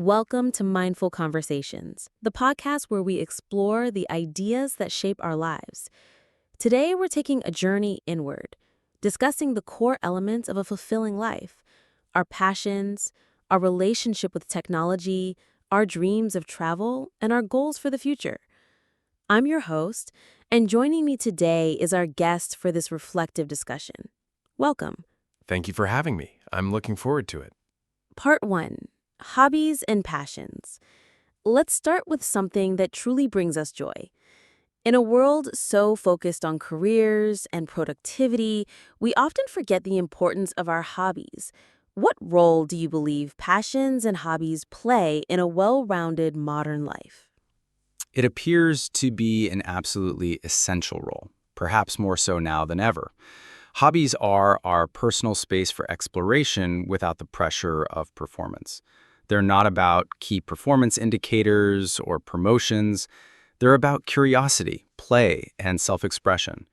Welcome to Mindful Conversations, the podcast where we explore the ideas that shape our lives. Today, we're taking a journey inward, discussing the core elements of a fulfilling life, our passions, our relationship with technology, our dreams of travel, and our goals for the future. I'm your host, and joining me today is our guest for this reflective discussion. Welcome. Thank you for having me. I'm looking forward to it. Part 1. Hobbies and passions. Let's start with something that truly brings us joy. In a world so focused on careers and productivity, we often forget the importance of our hobbies. What role do you believe passions and hobbies play in a well-rounded modern life? It appears to be an absolutely essential role, perhaps more so now than ever. Hobbies are our personal space for exploration without the pressure of performance. They're not about key performance indicators or promotions. They're about curiosity, play, and self-expression.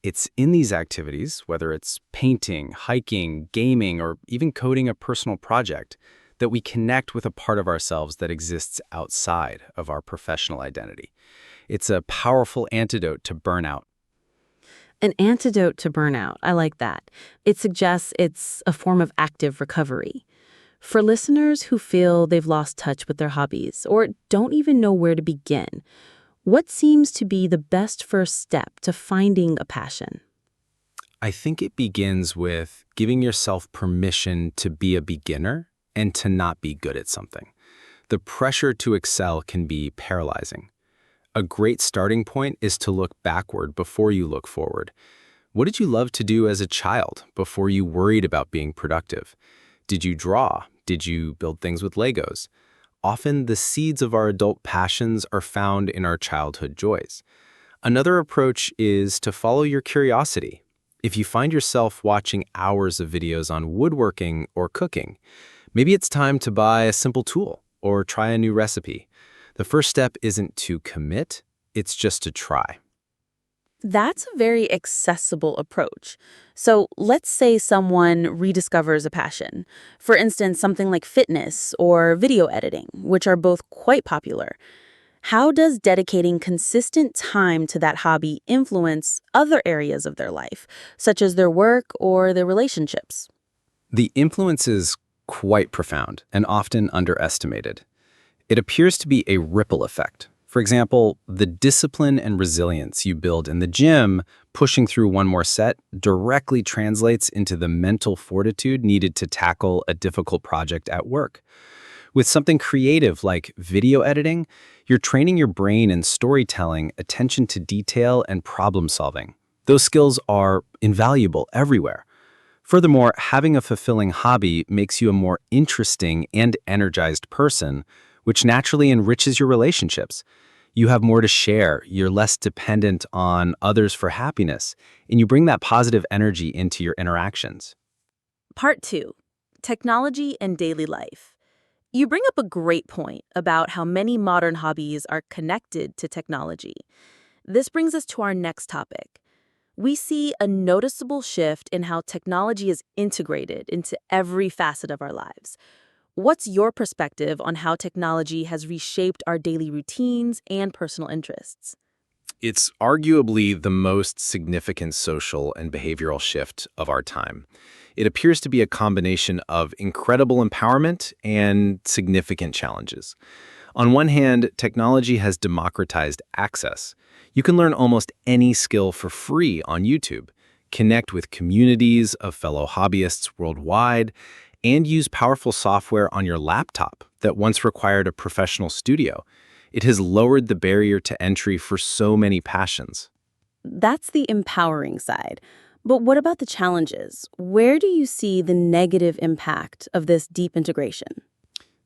It's in these activities, whether it's painting, hiking, gaming, or even coding a personal project, that we connect with a part of ourselves that exists outside of our professional identity. It's a powerful antidote to burnout. An antidote to burnout. I like that. It suggests it's a form of active recovery. For listeners who feel they've lost touch with their hobbies or don't even know where to begin, what seems to be the best first step to finding a passion? I think it begins with giving yourself permission to be a beginner and to not be good at something. The pressure to excel can be paralyzing. A great starting point is to look backward before you look forward. What did you love to do as a child before you worried about being productive? Did you draw? Did you build things with Legos? Often the seeds of our adult passions are found in our childhood joys. Another approach is to follow your curiosity. If you find yourself watching hours of videos on woodworking or cooking, maybe it's time to buy a simple tool or try a new recipe. The first step isn't to commit, it's just to try. That's a very accessible approach. So let's say someone rediscovers a passion. For instance, something like fitness or video editing, which are both quite popular. How does dedicating consistent time to that hobby influence other areas of their life, such as their work or their relationships? The influence is quite profound and often underestimated. It appears to be a ripple effect. For example, the discipline and resilience you build in the gym, pushing through one more set, directly translates into the mental fortitude needed to tackle a difficult project at work. With something creative like video editing, you're training your brain in storytelling, attention to detail, and problem solving. Those skills are invaluable everywhere. Furthermore, having a fulfilling hobby makes you a more interesting and energized person, which naturally enriches your relationships. You have more to share, you're less dependent on others for happiness, and you bring that positive energy into your interactions. Part 2. Technology and daily life. You bring up a great point about how many modern hobbies are connected to technology. This brings us to our next topic. We see a noticeable shift in how technology is integrated into every facet of our lives. What's your perspective on how technology has reshaped our daily routines and personal interests? It's arguably the most significant social and behavioral shift of our time. It appears to be a combination of incredible empowerment and significant challenges. On one hand, technology has democratized access. You can learn almost any skill for free on YouTube, connect with communities of fellow hobbyists worldwide, and use powerful software on your laptop that once required a professional studio. It has lowered the barrier to entry for so many passions. That's the empowering side. But what about the challenges? Where do you see the negative impact of this deep integration?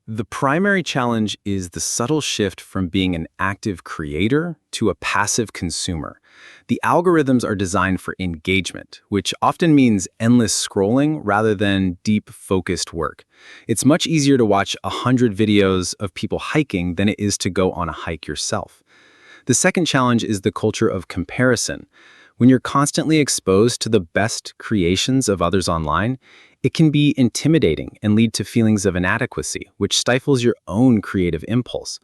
The primary challenge is the subtle shift from being an active creator to a passive consumer. The algorithms are designed for engagement, which often means endless scrolling rather than deep, focused work. It's much easier to watch 100 videos of people hiking than it is to go on a hike yourself. The second challenge is the culture of comparison. When you're constantly exposed to the best creations of others online, It can be intimidating and lead to feelings of inadequacy, which stifles your own creative impulse.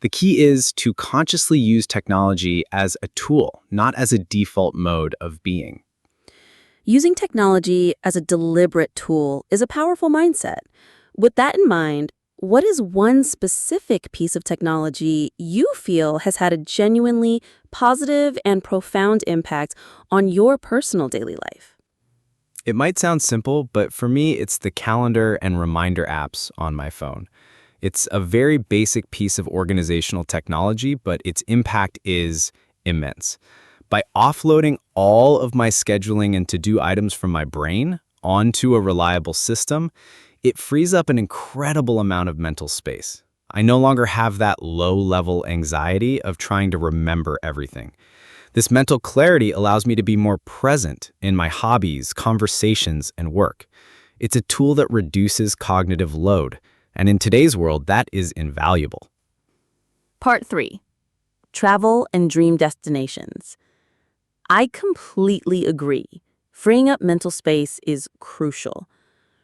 The key is to consciously use technology as a tool, not as a default mode of being. Using technology as a deliberate tool is a powerful mindset. With that in mind, what is one specific piece of technology you feel has had a genuinely positive and profound impact on your personal daily life? It might sound simple, but for me, it's the calendar and reminder apps on my phone. It's a very basic piece of organizational technology, but its impact is immense. By offloading all of my scheduling and to-do items from my brain onto a reliable system, it frees up an incredible amount of mental space. I no longer have that low-level anxiety of trying to remember everything. This mental clarity allows me to be more present in my hobbies, conversations, and work. It's a tool that reduces cognitive load, and in today's world, that is invaluable. Part 3. Travel and dream destinations. I completely agree. Freeing up mental space is crucial.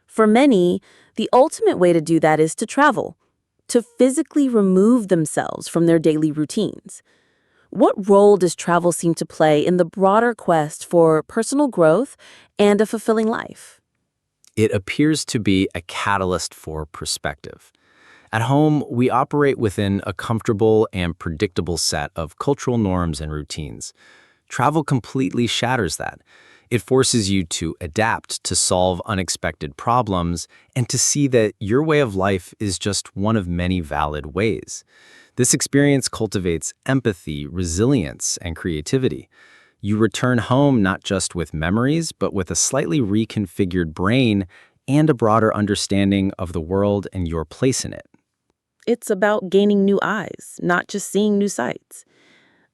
For many, the ultimate way to do that is to travel, to physically remove themselves from their daily routines. What role does travel seem to play in the broader quest for personal growth and a fulfilling life? It appears to be a catalyst for perspective. At home, we operate within a comfortable and predictable set of cultural norms and routines. Travel completely shatters that. It forces you to adapt, to solve unexpected problems, and to see that your way of life is just one of many valid ways. This experience cultivates empathy, resilience, and creativity. You return home not just with memories, but with a slightly reconfigured brain and a broader understanding of the world and your place in it. It's about gaining new eyes, not just seeing new sights.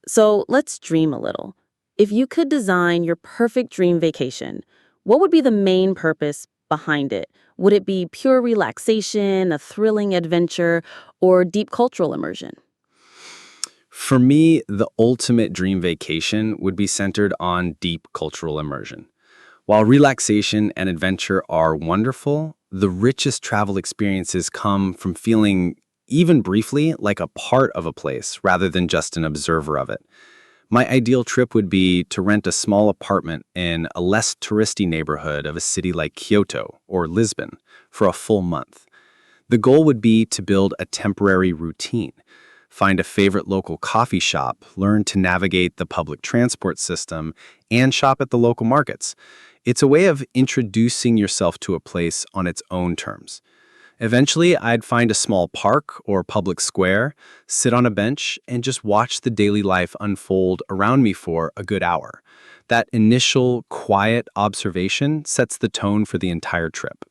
So let's dream a little. If you could design your perfect dream vacation, what would be the main purpose behind it? Would it be pure relaxation, a thrilling adventure, or deep cultural immersion? For me, the ultimate dream vacation would be centered on deep cultural immersion. While relaxation and adventure are wonderful, the richest travel experiences come from feeling, even briefly, like a part of a place rather than just an observer of it. My ideal trip would be to rent a small apartment in a less touristy neighborhood of a city like Kyoto or Lisbon for a full month. The goal would be to build a temporary routine, find a favorite local coffee shop, learn to navigate the public transport system, and shop at the local markets. It's a way of introducing yourself to a place on its own terms. Eventually, I'd find a small park or public square, sit on a bench, and just watch the daily life unfold around me for a good hour. That initial, quiet observation sets the tone for the entire trip.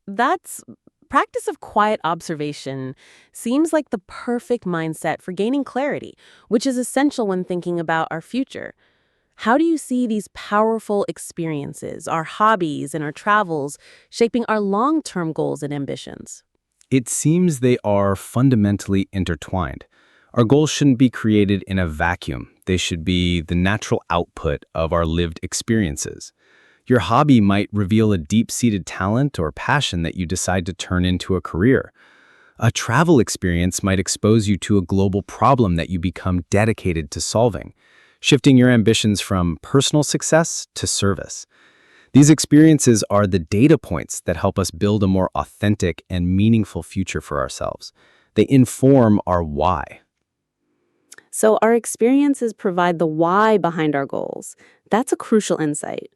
That's practice of quiet observation seems like the perfect mindset for gaining clarity, which is essential when thinking about our future. How do you see these powerful experiences, our hobbies and our travels, shaping our long-term goals and ambitions? It seems they are fundamentally intertwined. Our goals shouldn't be created in a vacuum. They should be the natural output of our lived experiences. Your hobby might reveal a deep-seated talent or passion that you decide to turn into a career. A travel experience might expose you to a global problem that you become dedicated to solving, shifting your ambitions from personal success to service. These experiences are the data points that help us build a more authentic and meaningful future for ourselves. They inform our why. So our experiences provide the why behind our goals. That's a crucial insight.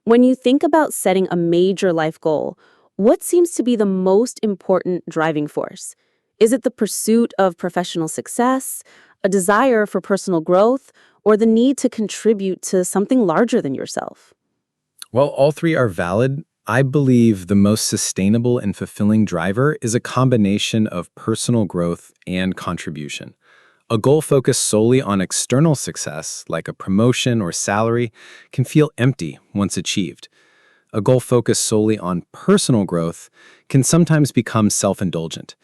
When you think about setting a major life goal, what seems to be the most important driving force? Is it the pursuit of professional success, a desire for personal growth, or the need to contribute to something larger than yourself? While all three are valid, I believe the most sustainable and fulfilling driver is a combination of personal growth and contribution. A goal focused solely on external success, like a promotion or salary, can feel empty once achieved. A goal focused solely on personal growth can sometimes become self-indulgent.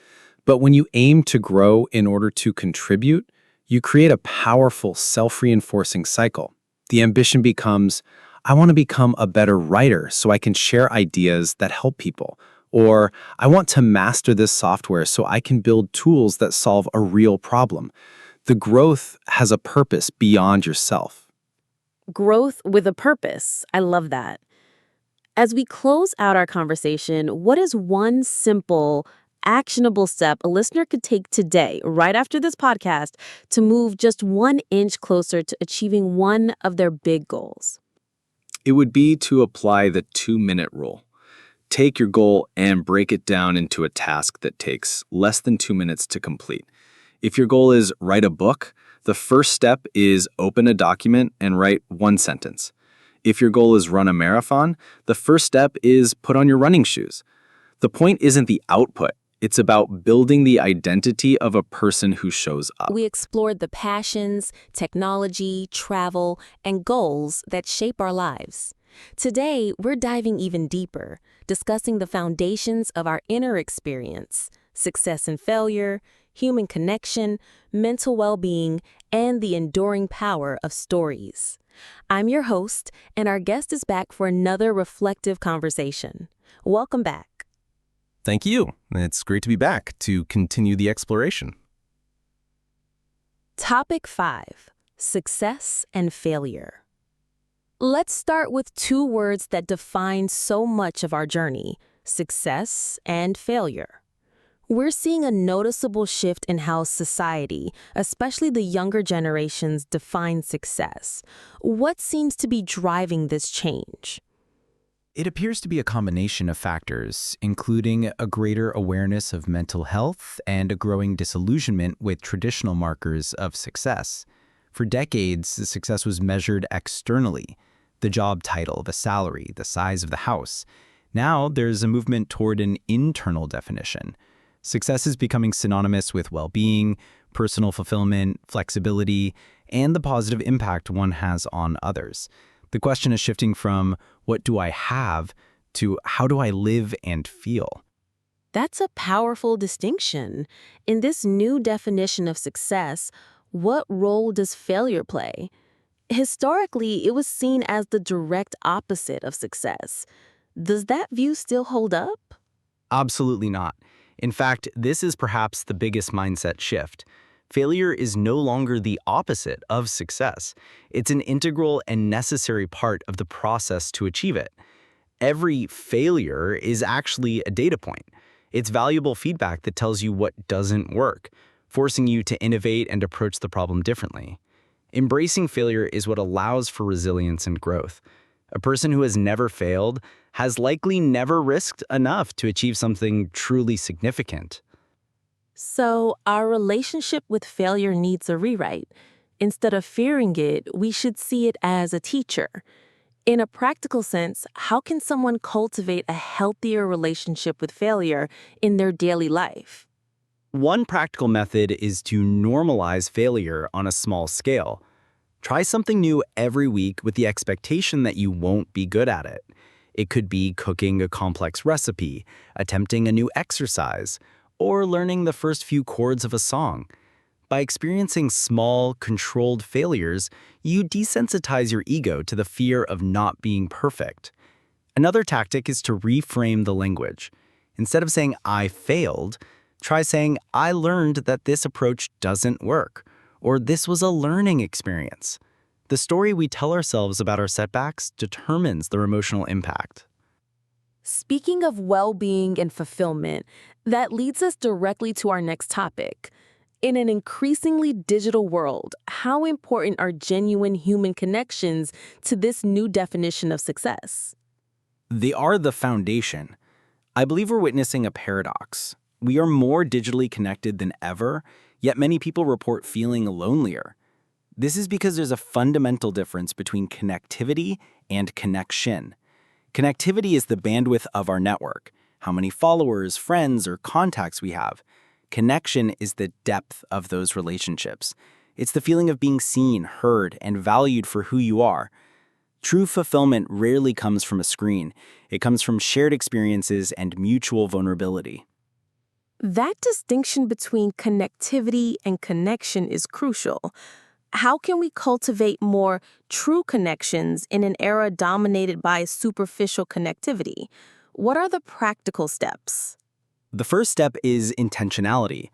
But when you aim to grow in order to contribute, you create a powerful self-reinforcing cycle. The ambition becomes, I want to become a better writer so I can share ideas that help people. Or I want to master this software so I can build tools that solve a real problem. The growth has a purpose beyond yourself. Growth with a purpose. I love that. As we close out our conversation, what is one simple, actionable step a listener could take today, right after this podcast, to move just 1 inch closer to achieving one of their big goals? It would be to apply the 2-minute rule. Take your goal and break it down into a task that takes less than 2 minutes to complete. If your goal is write a book, the first step is open a document and write one sentence. If your goal is run a marathon, the first step is put on your running shoes. The point isn't the output. It's about building the identity of a person who shows up. We explored the passions, technology, travel, and goals that shape our lives. Today, we're diving even deeper, discussing the foundations of our inner experience, success and failure, human connection, mental well-being, and the enduring power of stories. I'm your host, and our guest is back for another reflective conversation. Welcome back. Thank you. It's great to be back to continue the exploration. Topic 5: Success and Failure. Let's start with two words that define so much of our journey: success and failure. We're seeing a noticeable shift in how society, especially the younger generations, define success. What seems to be driving this change? It appears to be a combination of factors, including a greater awareness of mental health and a growing disillusionment with traditional markers of success. For decades, success was measured externally: the job title, the salary, the size of the house. Now there's a movement toward an internal definition. Success is becoming synonymous with well-being, personal fulfillment, flexibility, and the positive impact one has on others. The question is shifting from "what do I have" to "how do I live and feel?" That's a powerful distinction. In this new definition of success, what role does failure play? Historically, it was seen as the direct opposite of success. Does that view still hold up? Absolutely not. In fact, this is perhaps the biggest mindset shift. Failure is no longer the opposite of success. It's an integral and necessary part of the process to achieve it. Every failure is actually a data point. It's valuable feedback that tells you what doesn't work, forcing you to innovate and approach the problem differently. Embracing failure is what allows for resilience and growth. A person who has never failed has likely never risked enough to achieve something truly significant. So, our relationship with failure needs a rewrite. Instead of fearing it, we should see it as a teacher. In a practical sense, how can someone cultivate a healthier relationship with failure in their daily life? One practical method is to normalize failure on a small scale. Try something new every week with the expectation that you won't be good at it. It could be cooking a complex recipe, attempting a new exercise, or learning the first few chords of a song. By experiencing small, controlled failures, you desensitize your ego to the fear of not being perfect. Another tactic is to reframe the language. Instead of saying, "I failed," try saying, "I learned that this approach doesn't work," or "this was a learning experience." The story we tell ourselves about our setbacks determines their emotional impact. Speaking of well-being and fulfillment, that leads us directly to our next topic. In an increasingly digital world, how important are genuine human connections to this new definition of success? They are the foundation. I believe we're witnessing a paradox. We are more digitally connected than ever, yet many people report feeling lonelier. This is because there's a fundamental difference between connectivity and connection. Connectivity is the bandwidth of our network, how many followers, friends, or contacts we have. Connection is the depth of those relationships. It's the feeling of being seen, heard, and valued for who you are. True fulfillment rarely comes from a screen. It comes from shared experiences and mutual vulnerability. That distinction between connectivity and connection is crucial. How can we cultivate more true connections in an era dominated by superficial connectivity? What are the practical steps? The first step is intentionality.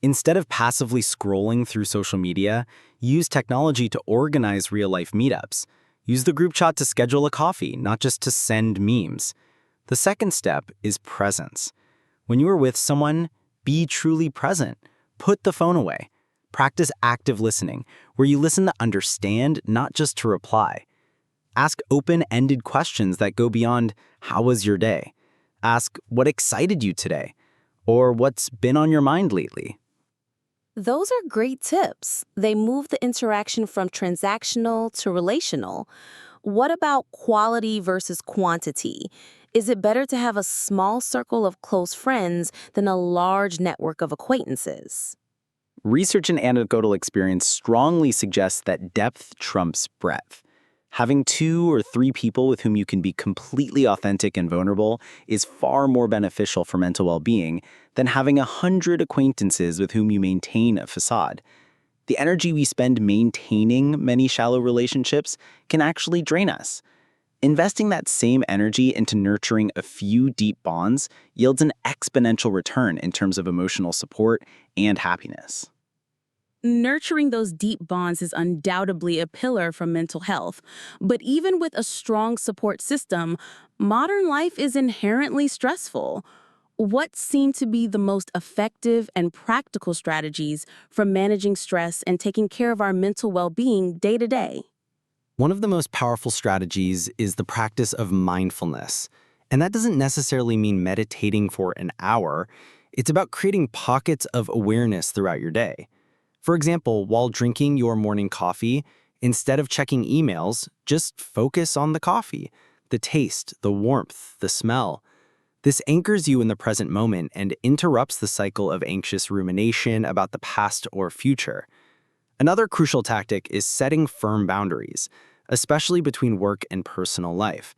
Instead of passively scrolling through social media, use technology to organize real-life meetups. Use the group chat to schedule a coffee, not just to send memes. The second step is presence. When you are with someone, be truly present. Put the phone away. Practice active listening, where you listen to understand, not just to reply. Ask open-ended questions that go beyond, "How was your day?" Ask, "What excited you today?" Or "What's been on your mind lately?" Those are great tips. They move the interaction from transactional to relational. What about quality versus quantity? Is it better to have a small circle of close friends than a large network of acquaintances? Research and anecdotal experience strongly suggests that depth trumps breadth. Having 2 or 3 people with whom you can be completely authentic and vulnerable is far more beneficial for mental well-being than having 100 acquaintances with whom you maintain a facade. The energy we spend maintaining many shallow relationships can actually drain us. Investing that same energy into nurturing a few deep bonds yields an exponential return in terms of emotional support and happiness. Nurturing those deep bonds is undoubtedly a pillar for mental health. But even with a strong support system, modern life is inherently stressful. What seem to be the most effective and practical strategies for managing stress and taking care of our mental well-being day to day? One of the most powerful strategies is the practice of mindfulness. And that doesn't necessarily mean meditating for an hour. It's about creating pockets of awareness throughout your day. For example, while drinking your morning coffee, instead of checking emails, just focus on the coffee, the taste, the warmth, the smell. This anchors you in the present moment and interrupts the cycle of anxious rumination about the past or future. Another crucial tactic is setting firm boundaries, especially between work and personal life.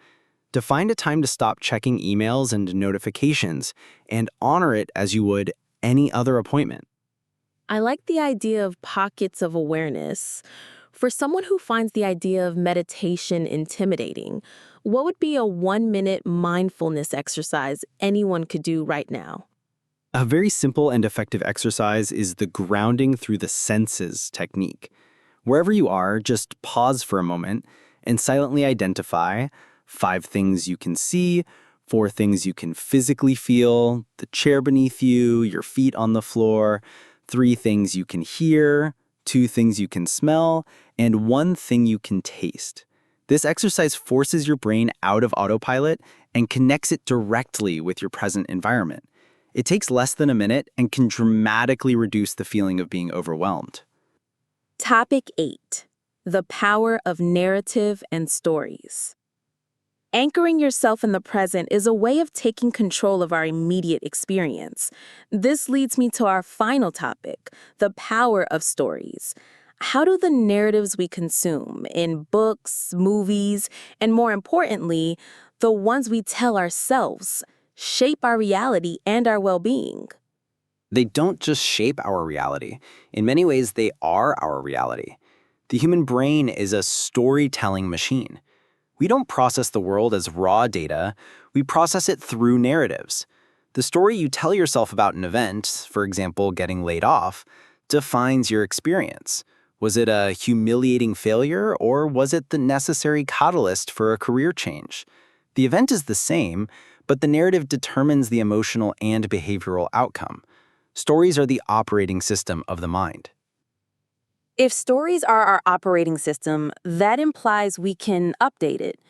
Define a time to stop checking emails and notifications and honor it as you would any other appointment. I like the idea of pockets of awareness. For someone who finds the idea of meditation intimidating, what would be a 1-minute mindfulness exercise anyone could do right now? A very simple and effective exercise is the grounding through the senses technique. Wherever you are, just pause for a moment and silently identify 5 things you can see, 4 things you can physically feel, the chair beneath you, your feet on the floor, 3 things you can hear, 2 things you can smell, and 1 thing you can taste. This exercise forces your brain out of autopilot and connects it directly with your present environment. It takes less than a minute and can dramatically reduce the feeling of being overwhelmed. Topic 8. The power of narrative and stories. Anchoring yourself in the present is a way of taking control of our immediate experience. This leads me to our final topic, the power of stories. How do the narratives we consume in books, movies, and more importantly, the ones we tell ourselves, shape our reality and our well-being? They don't just shape our reality. In many ways, they are our reality. The human brain is a storytelling machine. We don't process the world as raw data, we process it through narratives. The story you tell yourself about an event, for example, getting laid off, defines your experience. Was it a humiliating failure, or was it the necessary catalyst for a career change? The event is the same, but the narrative determines the emotional and behavioral outcome. Stories are the operating system of the mind. If stories are our operating system, that implies we can update it.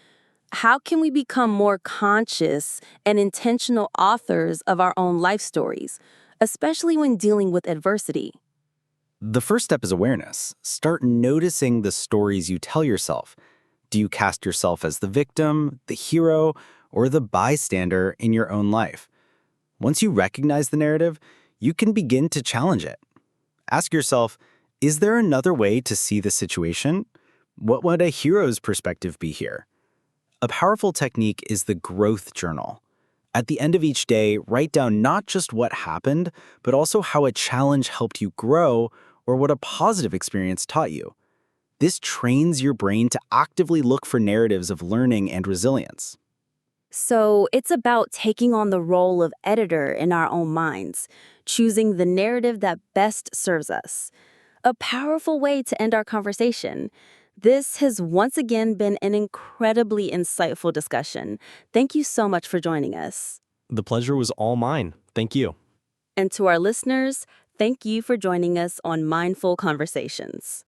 How can we become more conscious and intentional authors of our own life stories, especially when dealing with adversity? The first step is awareness. Start noticing the stories you tell yourself. Do you cast yourself as the victim, the hero, or the bystander in your own life? Once you recognize the narrative, you can begin to challenge it. Ask yourself, is there another way to see the situation? What would a hero's perspective be here? A powerful technique is the growth journal. At the end of each day, write down not just what happened, but also how a challenge helped you grow or what a positive experience taught you. This trains your brain to actively look for narratives of learning and resilience. So it's about taking on the role of editor in our own minds, choosing the narrative that best serves us. A powerful way to end our conversation. This has once again been an incredibly insightful discussion. Thank you so much for joining us. The pleasure was all mine. Thank you. And to our listeners, thank you for joining us on Mindful Conversations.